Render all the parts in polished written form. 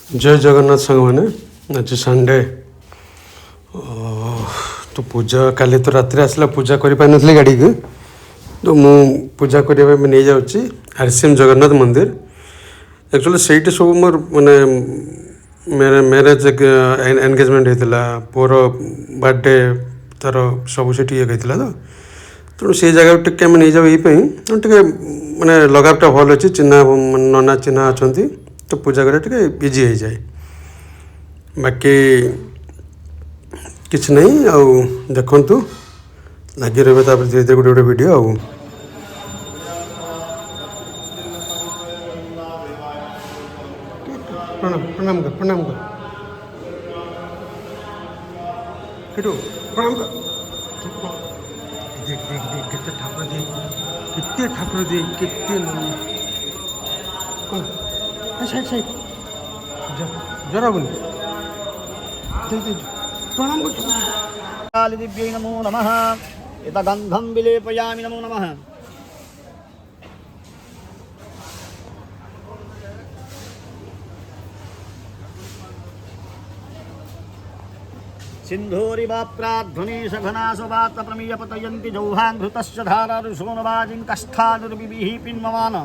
जय जगन्नाथ सांग मैंने आज संडे तो पूजा काली तो रात्रि आसला पूजा कर पार नी गाड़ी की तो मु पूजा करने नहीं जाऊँगी आरसीएम जगन्नाथ मंदिर एक्चुअली से सब मोर माने मैरेज एनगेजमेंट होता पुअर बर्थडे तार सब से ये तो तेणु से जगह टे नहीं जाऊ ये टे माने लगावटा भल अच्छी चिन्ह नना चिन्ह अच्छा तो पूजा करा इजी हो जाए बाकी किछ नहीं आउ देखु लगे रही धीरे धीरे गोटे गोटे वीडियो आउ प्रणाम प्रणाम कर प्रणाम कर किटू प्रणाम कर देख देख देख कितने ठाकुर दे कितने कौन साइड साइड जरा बोल प्रणाम कर कालिदिव्यै नमो नमः एतगन्धं विलेपयामि नमो नमः सिन्धूरिवाप्राध्वनि सघनासवात प्रमीयपतयन्ति जौहान्धृतस्य धारारुषोणवाजिं कष्ठानुर्विभिः पिन्वमान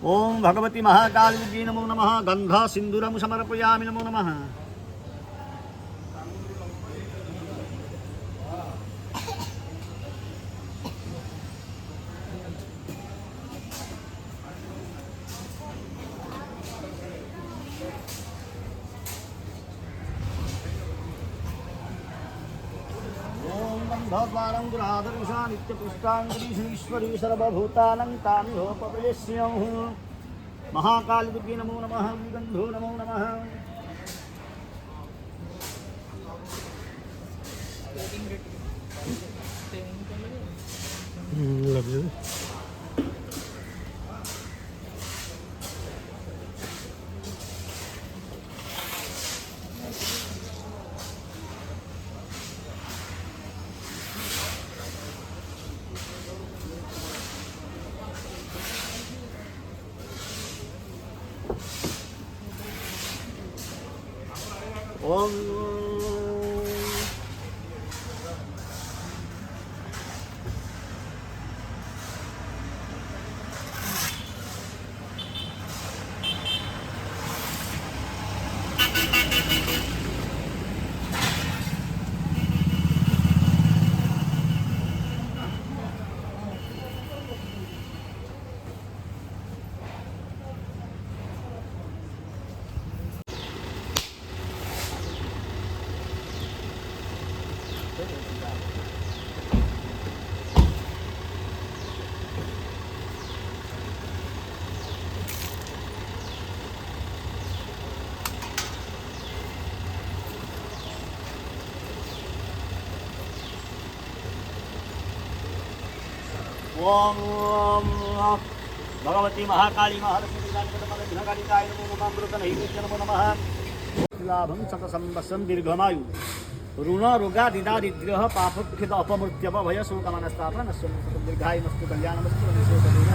ॐ भगवती महाकालिदिव्यै नमो नमः गन्ध सिन्दूरं समर्पयामि नमो नमः भगवानं गृहादर्शा नित्यपुष्टाङ्गरीश्वरी सर्वभूतानां तामिहोपवेश्यं महाकालिदिव्यै नमो नमः गन्धो नमो नमः लग जाए ओम ओम भगवती महाकाली महालक्ष्मीकालिकाय नमो नमः अमृतनैवेद्य नमो नमः लाभं शतसंवत्सरं दीर्घमायु ऋण रोगादिदारिद्र्यः पापक्षित अपमृत्यव भय शोकमनस्तापनस्य दीर्घायुमस्तु कल्याणमस्तु